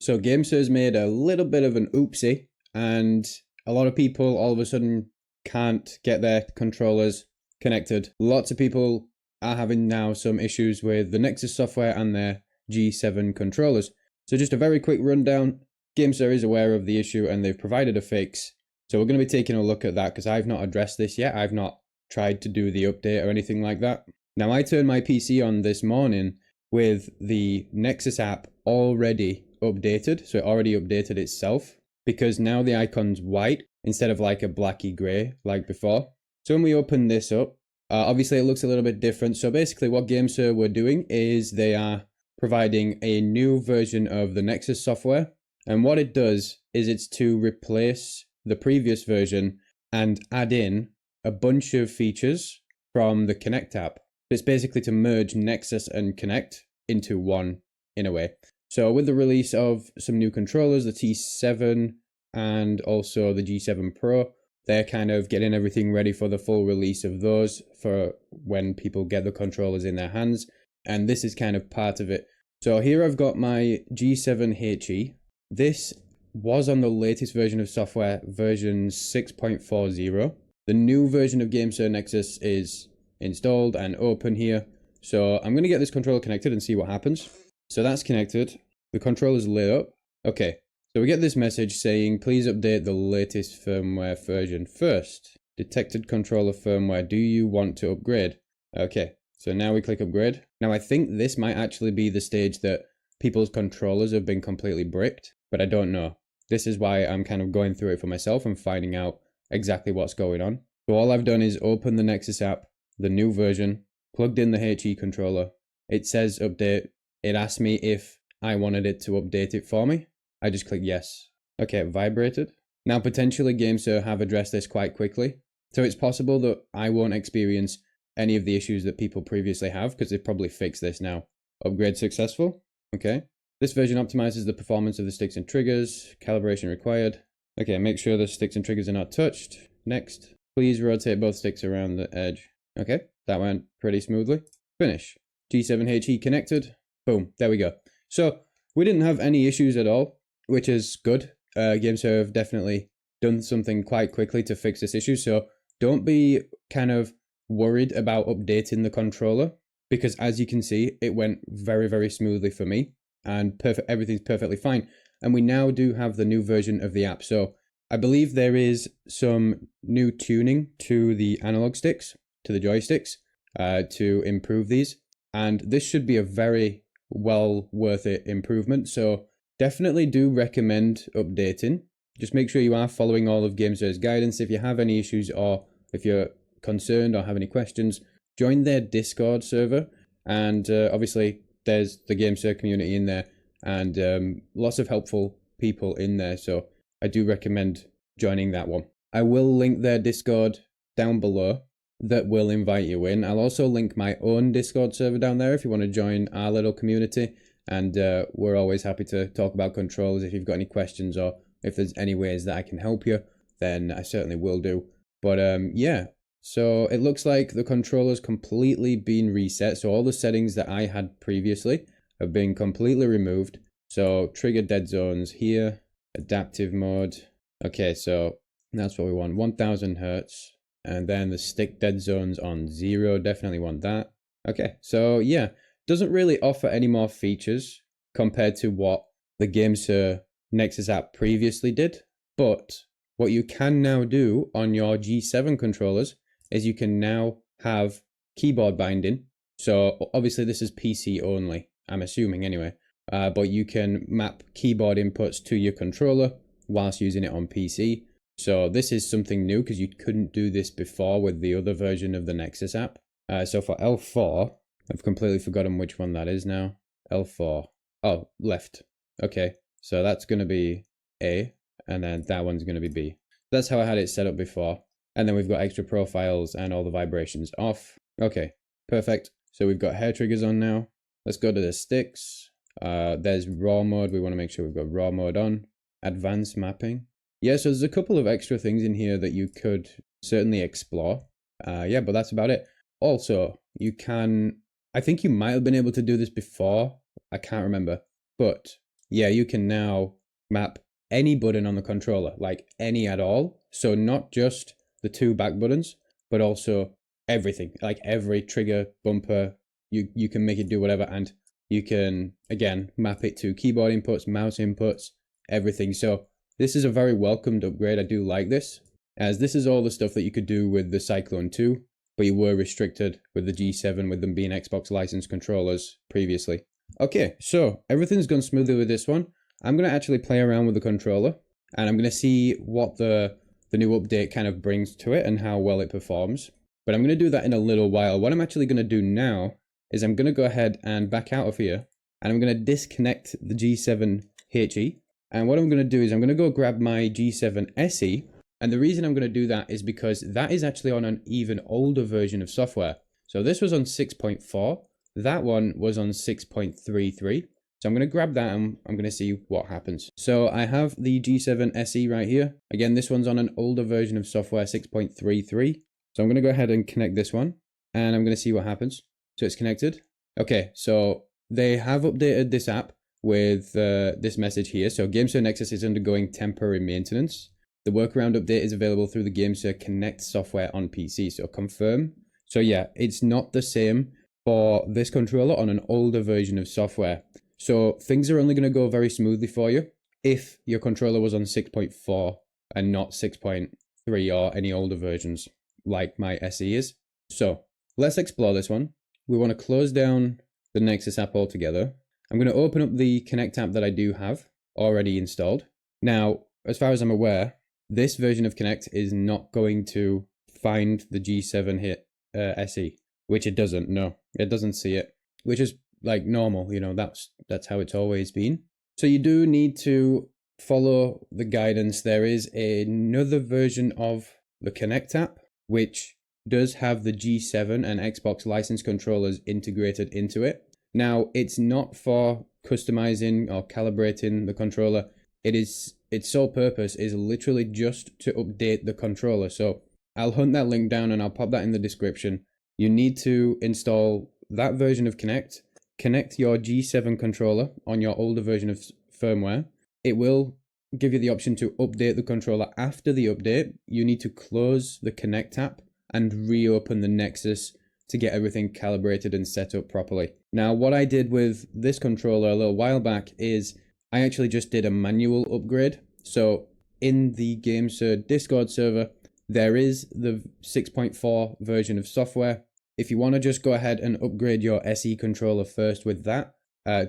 So Gamesir's made a little bit of an oopsie, and a lot of people all of a sudden can't get their controllers connected. Lots of people are having now some issues with the Nexus software and their G7 controllers. So just a very quick rundown. Gamesir is aware of the issue and they've provided a fix. So we're going to be taking a look at that because I've not addressed this yet. I've not tried to do the update or anything like that. Now I turned my PC on this morning with the Nexus app already updated. So it already updated itself because now the icon's white instead of like a blacky grey like before. So when we open this up, obviously it looks a little bit different. So basically what Gamesir were doing is they are providing a new version of the Nexus software. And what it does is it's to replace the previous version and add in a bunch of features from the Connect app. It's basically to merge Nexus and Connect into one in a way. So with the release of some new controllers, the T7 and also the G7 Pro, they're kind of getting everything ready for the full release of those for when people get the controllers in their hands. And this is kind of part of it. So here I've got my G7HE. This was on the latest version of software, version 6.40. The new version of Gamesir Nexus is installed and open here. So I'm going to get this controller connected and see what happens. So that's connected. The controller's lit up. Okay, so we get this message saying, please update the latest firmware version first. Detected controller firmware. Do you want to upgrade? Okay, so now we click upgrade. Now I think this might actually be the stage that people's controllers have been completely bricked, but I don't know. This is why I'm kind of going through it for myself and finding out exactly what's going on. So all I've done is open the Nexus app, the new version, plugged in the HE controller. It says update. It asked me if I wanted it to update it for me. I just click yes. Okay, it vibrated. Now potentially Gamesir have addressed this quite quickly. So it's possible that I won't experience any of the issues that people previously have because they've probably fixed this now. Upgrade successful. Okay. This version optimizes the performance of the sticks and triggers. Calibration required. Okay, make sure the sticks and triggers are not touched. Next. Please rotate both sticks around the edge. Okay, that went pretty smoothly. Finish. G7HE connected. Boom, there we go. So we didn't have any issues at all, which is good. Gamesir have definitely done something quite quickly to fix this issue. So don't be kind of worried about updating the controller because as you can see, it went very, very smoothly for me and everything's perfectly fine. And we now do have the new version of the app. So I believe there is some new tuning to the analog sticks, to the joysticks, to improve these. And this should be a very well worth it improvement. So definitely do recommend updating. Just make sure you are following all of Gamesir's guidance. If you have any issues or if you're concerned or have any questions, join their Discord server. And obviously there's the Gamesir community in there and lots of helpful people in there. So I do recommend joining that one. I will link their Discord down below that will invite you in. I'll also link my own Discord server down there if you want to join our little community. And we're always happy to talk about controls. If you've got any questions or if there's any ways that I can help you, then I certainly will do. But yeah, so it looks like the controller's completely been reset. So all the settings that I had previously have been completely removed. So trigger dead zones here, adaptive mode. Okay, so that's what we want, 1000 Hertz. And then the stick dead zones on 0, definitely want that. Okay, so yeah, doesn't really offer any more features compared to what the Gamesir Nexus app previously did. But what you can now do on your G7 controllers is you can now have keyboard binding. So obviously this is PC only, I'm assuming anyway. But you can map keyboard inputs to your controller whilst using it on PC. So this is something new because you couldn't do this before with the other version of the Nexus app. So for L4, I've completely forgotten which one that is now. L4. Oh, left. Okay, so that's going to be A, and then that one's going to be B. That's how I had it set up before. And then we've got extra profiles and all the vibrations off. Okay, perfect. So we've got hair triggers on now. Let's go to the sticks. There's raw mode. We want to make sure we've got raw mode on. Advanced mapping. Yeah, so there's a couple of extra things in here that you could certainly explore. Yeah, but that's about it. Also, you can, I think you might have been able to do this before. I can't remember. But yeah, you can now map any button on the controller, like any at all. So not just the 2 back buttons, but also everything, like every trigger, bumper, you can make it do whatever, and you can, again, map it to keyboard inputs, mouse inputs, everything. So this is a very welcomed upgrade. I do like this, as this is all the stuff that you could do with the Cyclone 2, but you were restricted with the G7 with them being Xbox licensed controllers previously. Okay, so everything's gone smoothly with this one. I'm going to actually play around with the controller, and I'm going to see what the new update kind of brings to it and how well it performs. But I'm going to do that in a little while. What I'm actually going to do now is I'm going to go ahead and back out of here, and I'm going to disconnect the G7 HE. And what I'm going to do is I'm going to go grab my G7 SE. And the reason I'm going to do that is because that is actually on an even older version of software. So this was on 6.4. That one was on 6.33. So I'm going to grab that and I'm going to see what happens. So I have the G7 SE right here. Again, this one's on an older version of software, 6.33. So I'm going to go ahead and connect this one and I'm going to see what happens. So it's connected. Okay, so they have updated this app with this message here. So Gamesir Nexus is undergoing temporary maintenance. The workaround update is available through the Gamesir Connect software on PC. So confirm. So yeah, it's not the same for this controller on an older version of software. So things are only going to go very smoothly for you if your controller was on 6.4 and not 6.3 or any older versions like my SE is. So let's explore this one. We want to close down the Nexus app altogether. I'm going to open up the Connect app that I do have already installed. Now, as far as I'm aware, this version of Connect is not going to find the G7 SE, which it doesn't. No, it doesn't see it, which is like normal, you know, that's how it's always been. So you do need to follow the guidance. There is another version of the Connect app, which does have the G7 and Xbox license controllers integrated into it. Now, it's not for customizing or calibrating the controller. Its sole purpose is literally just to update the controller. So I'll hunt that link down and I'll pop that in the description. You need to install that version of Connect, connect your G7 controller on your older version of firmware. It will give you the option to update the controller. After the update, you need to close the Connect app and reopen the Nexus to get everything calibrated and set up properly. Now, what I did with this controller a little while back is I actually just did a manual upgrade. So in the Gamesir Discord server, there is the 6.4 version of software. If you want to just go ahead and upgrade your SE controller first with that,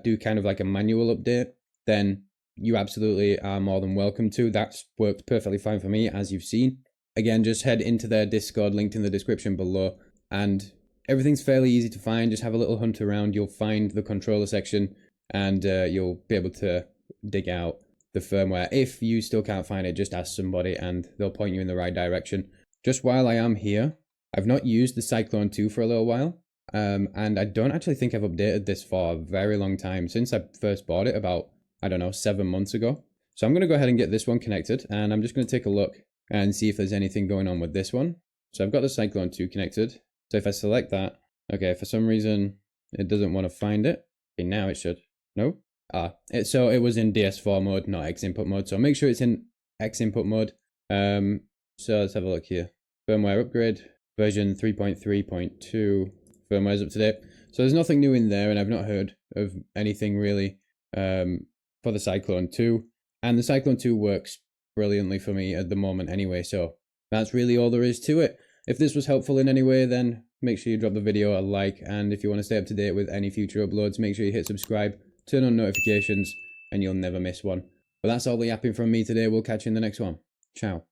do kind of like a manual update, then you absolutely are more than welcome to. That's worked perfectly fine for me, as you've seen. Again, just head into their Discord linked in the description below, and everything's fairly easy to find. Just have a little hunt around. You'll find the controller section, and you'll be able to dig out the firmware. If you still can't find it, just ask somebody and they'll point you in the right direction. Just while I am here, I've not used the Cyclone 2 for a little while, and I don't actually think I've updated this for a very long time, since I first bought it about, I don't know, 7 months ago. So I'm going to go ahead and get this one connected, and I'm just going to take a look and see if there's anything going on with this one. So I've got the Cyclone 2 connected. So if I select that, okay, for some reason it doesn't want to find it. Okay, now it should. No? So it was in DS4 mode, not X input mode. So make sure it's in X input mode. So let's have a look here. Firmware upgrade, version 3.3.2. Firmware's up to date. So there's nothing new in there, and I've not heard of anything really for the Cyclone 2. And the Cyclone 2 works brilliantly for me at the moment anyway, so that's really all there is to it. If this was helpful in any way, then make sure you drop the video a like, and if you want to stay up to date with any future uploads, make sure you hit subscribe, turn on notifications, and you'll never miss one. But that's all the yapping from me today. We'll catch you in the next one. Ciao.